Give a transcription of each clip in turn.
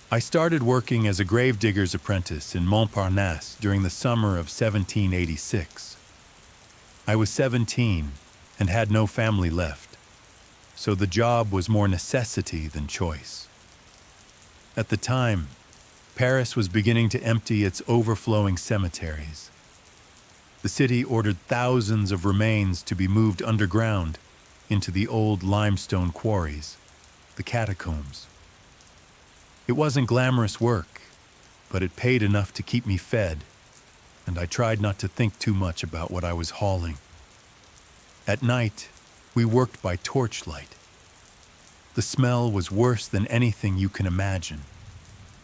I started working as a gravedigger's apprentice in Montparnasse during the summer of 1786. I was 17 and had no family left, so the job was more necessity than choice. At the time, Paris was beginning to empty its overflowing cemeteries. The city ordered thousands of remains to be moved underground into the old limestone quarries, the catacombs. It wasn't glamorous work, but it paid enough to keep me fed, and I tried not to think too much about what I was hauling. At night, we worked by torchlight. The smell was worse than anything you can imagine.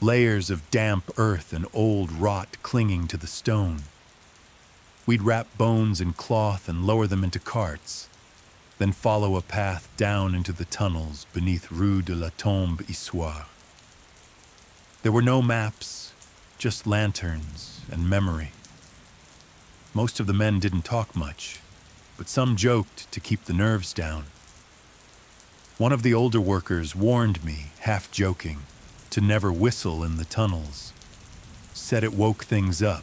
Layers of damp earth and old rot clinging to the stone. We'd wrap bones in cloth and lower them into carts, then follow a path down into the tunnels beneath Rue de la Tombe Issoire. There were no maps, just lanterns and memory. Most of the men didn't talk much, but some joked to keep the nerves down. One of the older workers warned me, half joking, to never whistle in the tunnels. Said it woke things up.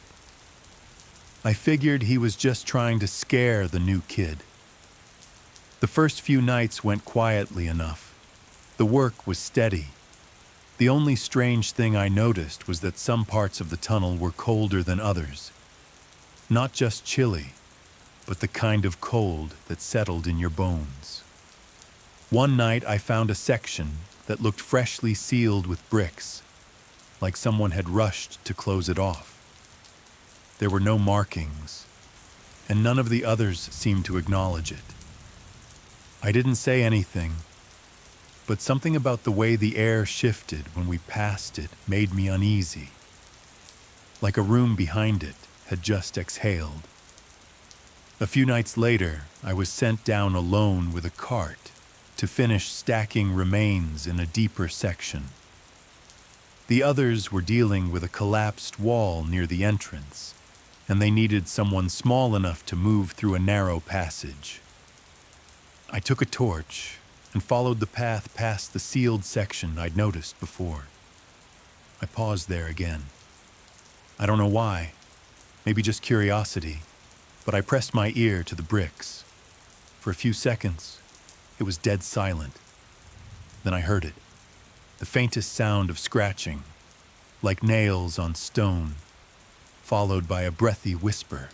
I figured he was just trying to scare the new kid. The first few nights went quietly enough. The work was steady. The only strange thing I noticed was that some parts of the tunnel were colder than others. Not just chilly, but the kind of cold that settled in your bones. One night I found a section that looked freshly sealed with bricks, like someone had rushed to close it off. There were no markings, and none of the others seemed to acknowledge it. I didn't say anything, but something about the way the air shifted when we passed it made me uneasy, like a room behind it had just exhaled. A few nights later, I was sent down alone with a cart to finish stacking remains in a deeper section. The others were dealing with a collapsed wall near the entrance, and they needed someone small enough to move through a narrow passage. I took a torch and followed the path past the sealed section I'd noticed before. I paused there again. I don't know why, maybe just curiosity, but I pressed my ear to the bricks. For a few seconds, it was dead silent. Then I heard it, the faintest sound of scratching, like nails on stone, followed by a breathy whisper.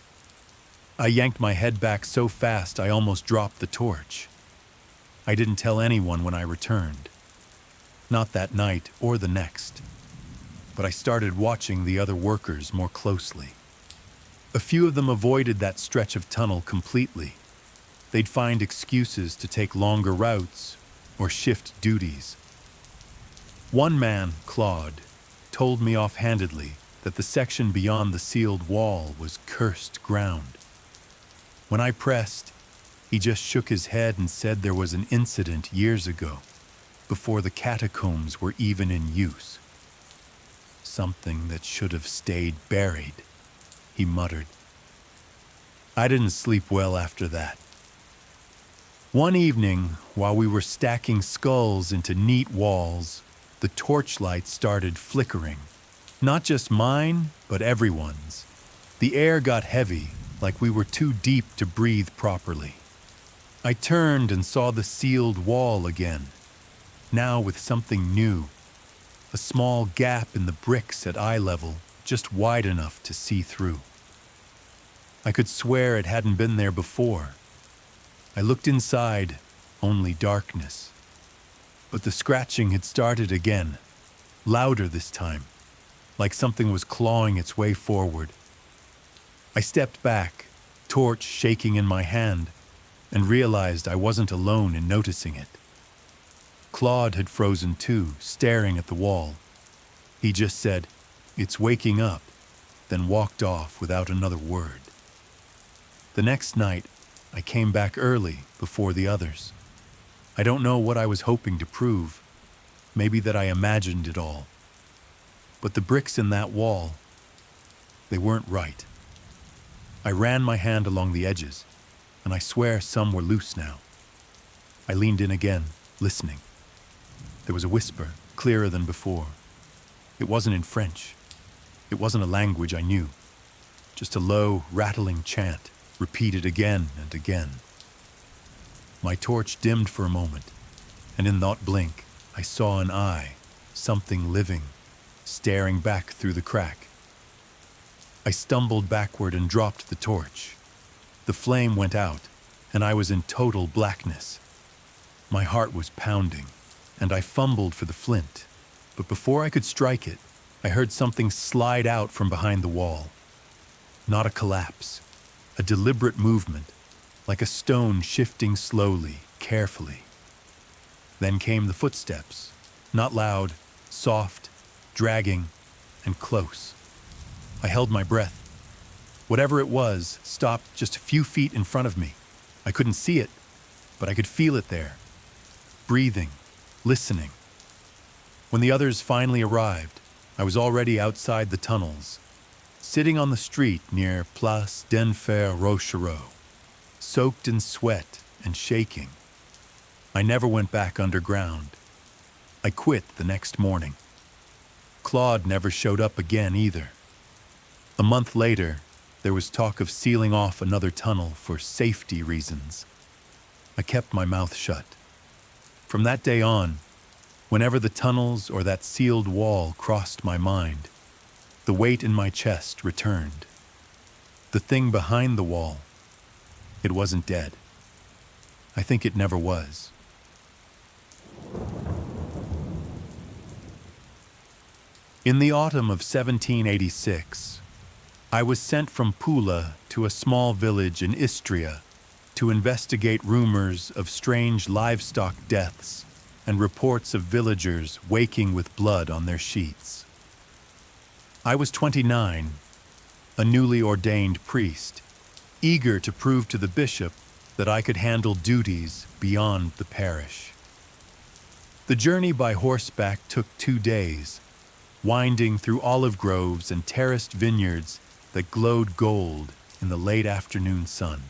I yanked my head back so fast I almost dropped the torch. I didn't tell anyone when I returned. Not that night or the next. But I started watching the other workers more closely. A few of them avoided that stretch of tunnel completely. They'd find excuses to take longer routes or shift duties. One man, Claude, told me offhandedly that the section beyond the sealed wall was cursed ground. When I pressed, he just shook his head and said there was an incident years ago, before the catacombs were even in use. Something that should have stayed buried, he muttered. I didn't sleep well after that. One evening, while we were stacking skulls into neat walls, the torchlight started flickering. Not just mine, but everyone's. The air got heavy, like we were too deep to breathe properly. I turned and saw the sealed wall again, now with something new. A small gap in the bricks at eye level, just wide enough to see through. I could swear it hadn't been there before. I looked inside, only darkness. But the scratching had started again, louder this time, like something was clawing its way forward. I stepped back, torch shaking in my hand, and realized I wasn't alone in noticing it. Claude had frozen too, staring at the wall. He just said, "It's waking up," then walked off without another word. The next night, I came back early, before the others. I don't know what I was hoping to prove, maybe that I imagined it all. But the bricks in that wall, they weren't right. I ran my hand along the edges, and I swear some were loose now. I leaned in again, listening. There was a whisper, clearer than before. It wasn't in French. It wasn't a language I knew. Just a low, rattling chant, repeated again and again. My torch dimmed for a moment, and in that blink, I saw an eye, something living, staring back through the crack. I stumbled backward and dropped the torch. The flame went out, and I was in total blackness. My heart was pounding, and I fumbled for the flint, but before I could strike it, I heard something slide out from behind the wall. Not a collapse, a deliberate movement, like a stone shifting slowly, carefully. Then came the footsteps, not loud, soft, dragging, and close. I held my breath. Whatever it was stopped just a few feet in front of me. I couldn't see it, but I could feel it there. Breathing, listening. When the others finally arrived, I was already outside the tunnels, sitting on the street near Place d'Enfer Rochereau, soaked in sweat and shaking. I never went back underground. I quit the next morning. Claude never showed up again either. A month later, there was talk of sealing off another tunnel for safety reasons. I kept my mouth shut. From that day on, whenever the tunnels or that sealed wall crossed my mind, the weight in my chest returned. The thing behind the wall, it wasn't dead. I think it never was. In the autumn of 1786, I was sent from Pula to a small village in Istria to investigate rumors of strange livestock deaths and reports of villagers waking with blood on their sheets. I was 29, a newly ordained priest, eager to prove to the bishop that I could handle duties beyond the parish. The journey by horseback took 2 days, winding through olive groves and terraced vineyards that glowed gold in the late afternoon sun.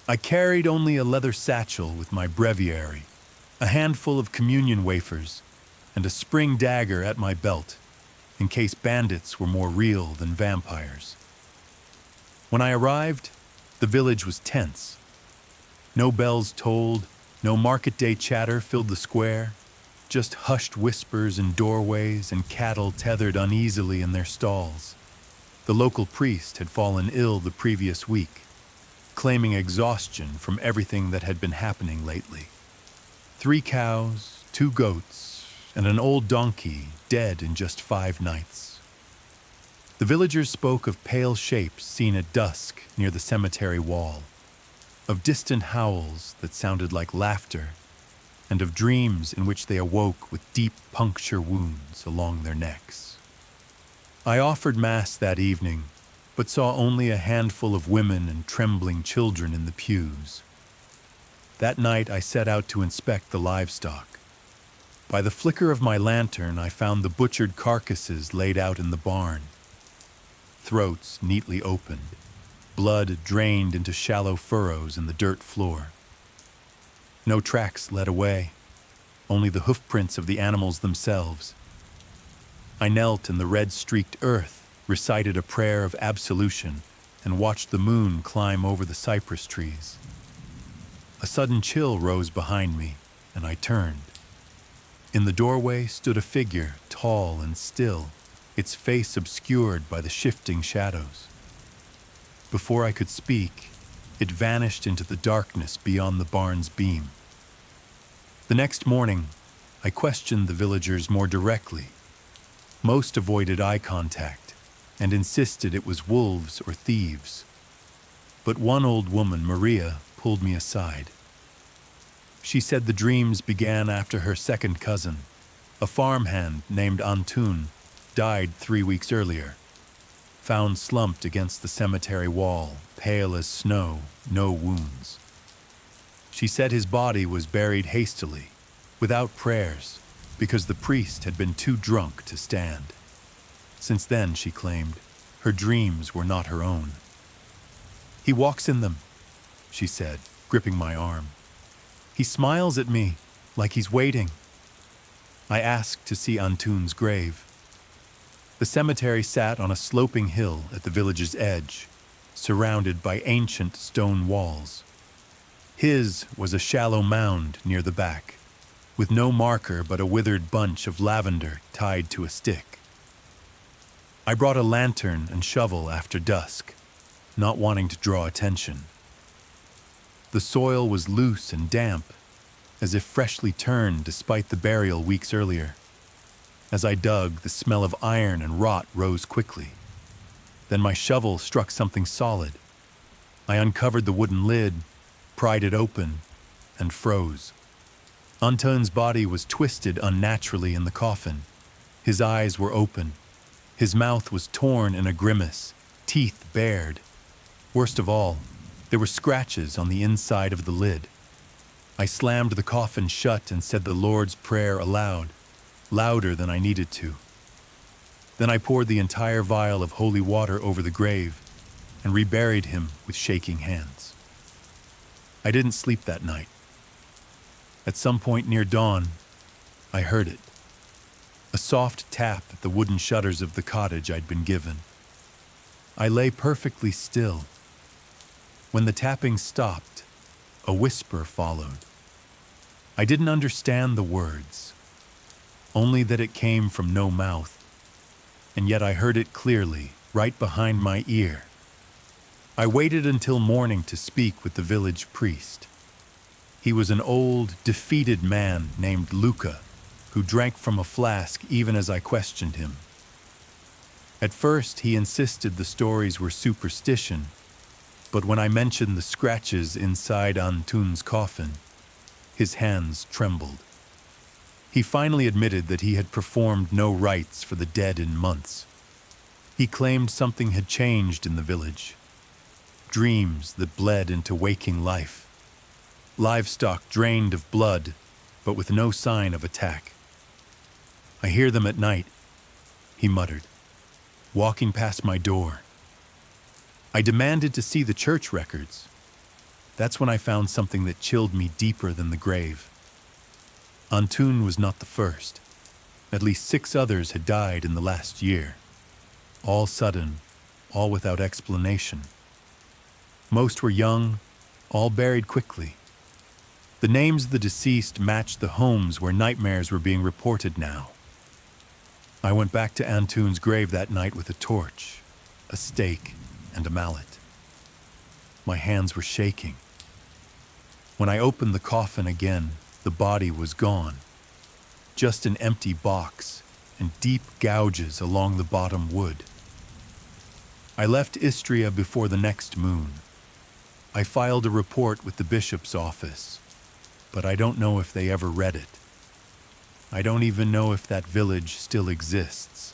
I carried only a leather satchel with my breviary, a handful of communion wafers, and a spring dagger at my belt, in case bandits were more real than vampires. When I arrived, the village was tense. No bells tolled, no market day chatter filled the square, just hushed whispers in doorways and cattle tethered uneasily in their stalls. The local priest had fallen ill the previous week, claiming exhaustion from everything that had been happening lately. 3 cows, 2 goats, and an old donkey dead in just 5 nights. The villagers spoke of pale shapes seen at dusk near the cemetery wall, of distant howls that sounded like laughter, and of dreams in which they awoke with deep puncture wounds along their necks. I offered Mass that evening, but saw only a handful of women and trembling children in the pews. That night I set out to inspect the livestock. By the flicker of my lantern, I found the butchered carcasses laid out in the barn. Throats neatly opened, blood drained into shallow furrows in the dirt floor. No tracks led away, only the hoofprints of the animals themselves. I knelt in the red-streaked earth, recited a prayer of absolution, and watched the moon climb over the cypress trees. A sudden chill rose behind me, and I turned. In the doorway stood a figure, tall and still, its face obscured by the shifting shadows. Before I could speak, it vanished into the darkness beyond the barn's beam. The next morning, I questioned the villagers more directly. Most avoided eye contact and insisted it was wolves or thieves. But one old woman, Maria, pulled me aside. She said the dreams began after her second cousin, a farmhand named Antun, died 3 weeks earlier. Found slumped against the cemetery wall, pale as snow, no wounds. She said his body was buried hastily, without prayers, because the priest had been too drunk to stand. Since then, she claimed, her dreams were not her own. "He walks in them," she said, gripping my arm. "He smiles at me, like he's waiting." I asked to see Antun's grave. The cemetery sat on a sloping hill at the village's edge, surrounded by ancient stone walls. His was a shallow mound near the back, with no marker but a withered bunch of lavender tied to a stick. I brought a lantern and shovel after dusk, not wanting to draw attention. The soil was loose and damp, as if freshly turned despite the burial weeks earlier. As I dug, the smell of iron and rot rose quickly. Then my shovel struck something solid. I uncovered the wooden lid, pried it open, and froze. Anton's body was twisted unnaturally in the coffin. His eyes were open. His mouth was torn in a grimace, teeth bared. Worst of all, there were scratches on the inside of the lid. I slammed the coffin shut and said the Lord's Prayer aloud, louder than I needed to. Then I poured the entire vial of holy water over the grave and reburied him with shaking hands. I didn't sleep that night. At some point near dawn, I heard it. A soft tap at the wooden shutters of the cottage I'd been given. I lay perfectly still. When the tapping stopped, a whisper followed. I didn't understand the words, only that it came from no mouth, and yet I heard it clearly, right behind my ear. I waited until morning to speak with the village priest. He was an old, defeated man named Luca, who drank from a flask even as I questioned him. At first, he insisted the stories were superstition, but when I mentioned the scratches inside Antun's coffin, his hands trembled. He finally admitted that he had performed no rites for the dead in months. He claimed something had changed in the village. Dreams that bled into waking life. Livestock drained of blood, but with no sign of attack. I hear them at night, he muttered, walking past my door. I demanded to see the church records. That's when I found something that chilled me deeper than the grave. Antun was not the first. At least 6 others had died in the last year. All sudden, all without explanation. Most were young, all buried quickly. The names of the deceased matched the homes where nightmares were being reported now. I went back to Antun's grave that night with a torch, a stake, and a mallet. My hands were shaking. When I opened the coffin again, the body was gone. Just an empty box and deep gouges along the bottom wood. I left Istria before the next moon. I filed a report with the bishop's office, but I don't know if they ever read it. I don't even know if that village still exists.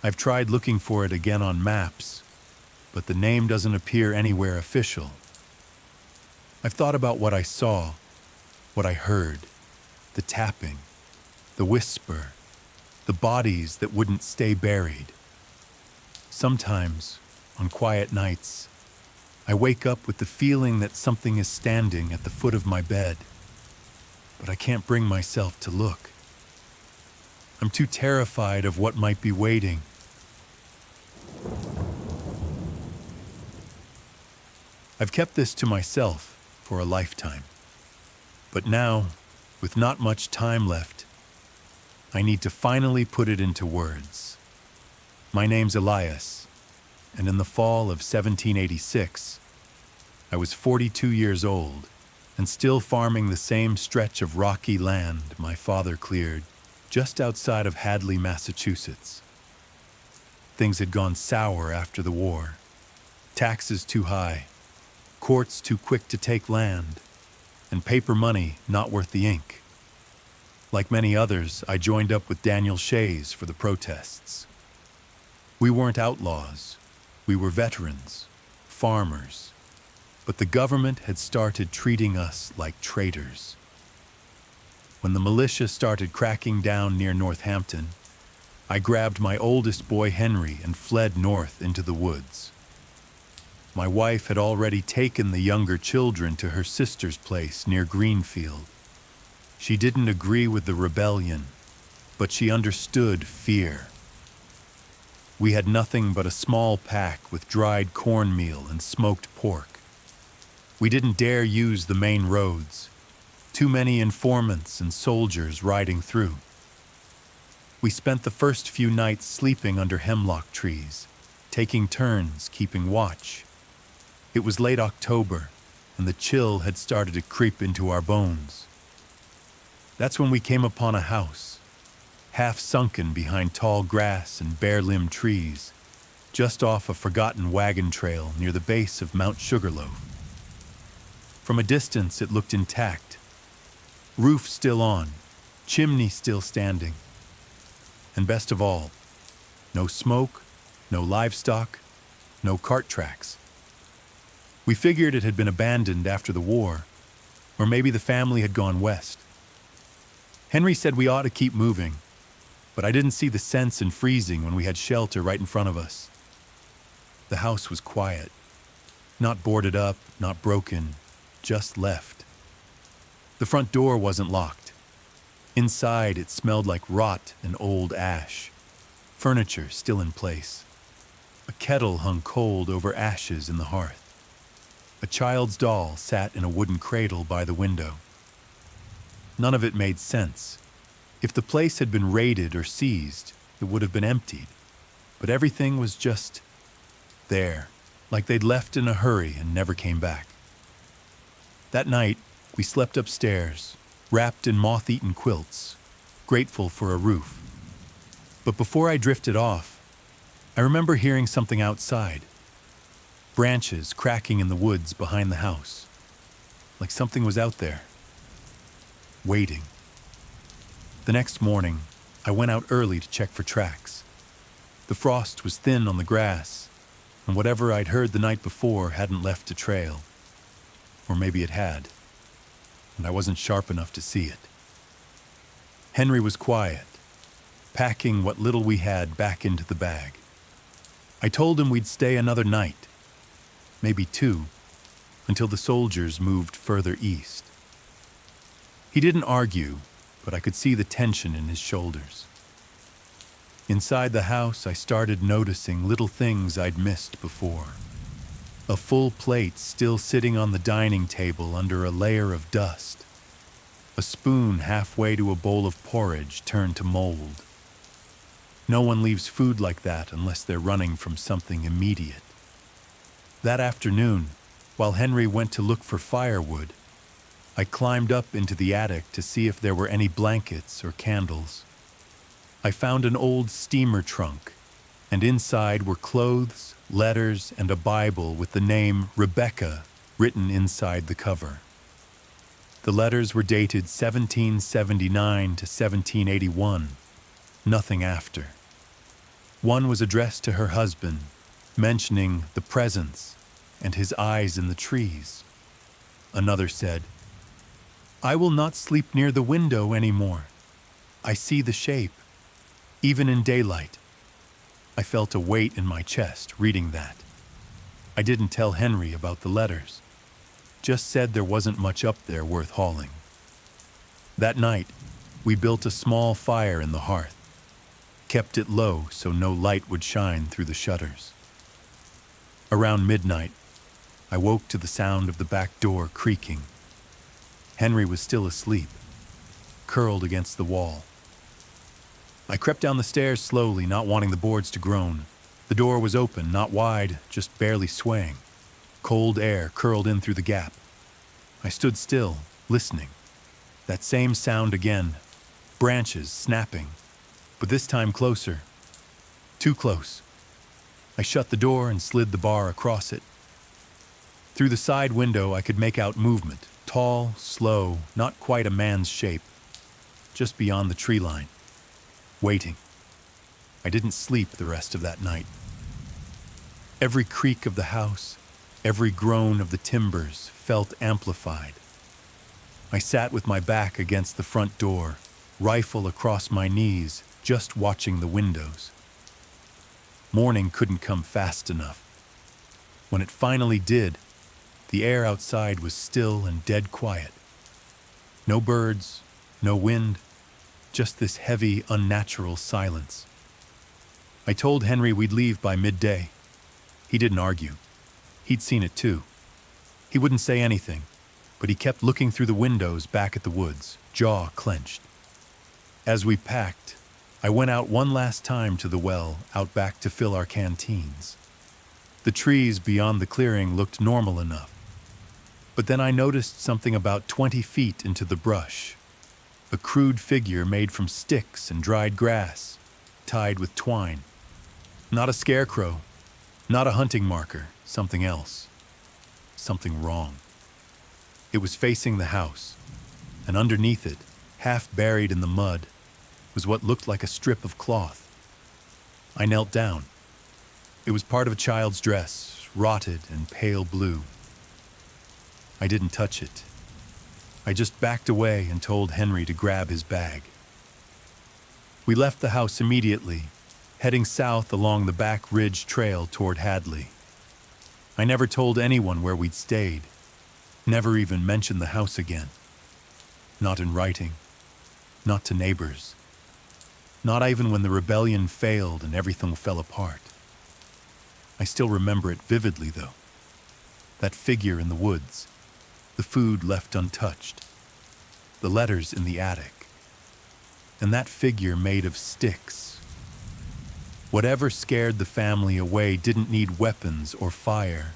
I've tried looking for it again on maps, but the name doesn't appear anywhere official. I've thought about what I saw, what I heard, the tapping, the whisper, the bodies that wouldn't stay buried. Sometimes, on quiet nights, I wake up with the feeling that something is standing at the foot of my bed, but I can't bring myself to look. I'm too terrified of what might be waiting. I've kept this to myself for a lifetime. But now, with not much time left, I need to finally put it into words. My name's Elias, and in the fall of 1786, I was 42 years old and still farming the same stretch of rocky land my father cleared just outside of Hadley, Massachusetts. Things had gone sour after the war. Taxes too high, courts too quick to take land, and paper money not worth the ink. Like many others, I joined up with Daniel Shays for the protests. We weren't outlaws. We were veterans, farmers. But the government had started treating us like traitors. When the militia started cracking down near Northampton, I grabbed my oldest boy Henry and fled north into the woods. My wife had already taken the younger children to her sister's place near Greenfield. She didn't agree with the rebellion, but she understood fear. We had nothing but a small pack with dried cornmeal and smoked pork. We didn't dare use the main roads. Too many informants and soldiers riding through. We spent the first few nights sleeping under hemlock trees, taking turns keeping watch. It was late October, and the chill had started to creep into our bones. That's when we came upon a house, half sunken behind tall grass and bare-limbed trees, just off a forgotten wagon trail near the base of Mount Sugarloaf. From a distance, it looked intact. Roof still on, chimney still standing. And best of all, no smoke, no livestock, no cart tracks. We figured it had been abandoned after the war, or maybe the family had gone west. Henry said we ought to keep moving, but I didn't see the sense in freezing when we had shelter right in front of us. The house was quiet, not boarded up, not broken, just left. The front door wasn't locked. Inside, it smelled like rot and old ash. Furniture still in place. A kettle hung cold over ashes in the hearth. A child's doll sat in a wooden cradle by the window. None of it made sense. If the place had been raided or seized, it would have been emptied. But everything was just there, like they'd left in a hurry and never came back. That night, we slept upstairs, wrapped in moth-eaten quilts, grateful for a roof. But before I drifted off, I remember hearing something outside. Branches cracking in the woods behind the house, like something was out there, waiting. The next morning, I went out early to check for tracks. The frost was thin on the grass, and whatever I'd heard the night before hadn't left a trail. Or maybe it had, and I wasn't sharp enough to see it. Henry was quiet, packing what little we had back into the bag. I told him we'd stay another night, maybe 2, until the soldiers moved further east. He didn't argue, but I could see the tension in his shoulders. Inside the house, I started noticing little things I'd missed before. A full plate still sitting on the dining table under a layer of dust. A spoon halfway to a bowl of porridge turned to mold. No one leaves food like that unless they're running from something immediate. That afternoon, while Henry went to look for firewood, I climbed up into the attic to see if there were any blankets or candles. I found an old steamer trunk, and inside were clothes, letters, and a Bible with the name Rebecca written inside the cover. The letters were dated 1779 to 1781, nothing after. One was addressed to her husband, mentioning the presence and his eyes in the trees. Another said, "I will not sleep near the window anymore. I see the shape, even in daylight." I felt a weight in my chest reading that. I didn't tell Henry about the letters, just said there wasn't much up there worth hauling. That night, we built a small fire in the hearth, kept it low so no light would shine through the shutters. Around midnight, I woke to the sound of the back door creaking. Henry was still asleep, curled against the wall. I crept down the stairs slowly, not wanting the boards to groan. The door was open, not wide, just barely swaying. Cold air curled in through the gap. I stood still, listening. That same sound again, branches snapping, but this time closer. Too close. I shut the door and slid the bar across it. Through the side window, I could make out movement, tall, slow, not quite a man's shape, just beyond the tree line. Waiting. I didn't sleep the rest of that night. Every creak of the house, every groan of the timbers felt amplified. I sat with my back against the front door, rifle across my knees, just watching the windows. Morning couldn't come fast enough. When it finally did, the air outside was still and dead quiet. No birds, no wind, just this heavy, unnatural silence. I told Henry we'd leave by midday. He didn't argue. He'd seen it too. He wouldn't say anything, but he kept looking through the windows back at the woods, jaw clenched. As we packed, I went out one last time to the well out back to fill our canteens. The trees beyond the clearing looked normal enough. But then I noticed something about 20 feet into the brush. A crude figure made from sticks and dried grass, tied with twine. Not a scarecrow, not a hunting marker, something else. Something wrong. It was facing the house, and underneath it, half buried in the mud, was what looked like a strip of cloth. I knelt down. It was part of a child's dress, rotted and pale blue. I didn't touch it. I just backed away and told Henry to grab his bag. We left the house immediately, heading south along the back ridge trail toward Hadley. I never told anyone where we'd stayed, never even mentioned the house again. Not in writing, not to neighbors. Not even when the rebellion failed and everything fell apart. I still remember it vividly, though. That figure in the woods, the food left untouched, the letters in the attic, and that figure made of sticks. Whatever scared the family away didn't need weapons or fire,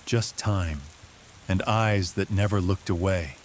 just time and eyes that never looked away.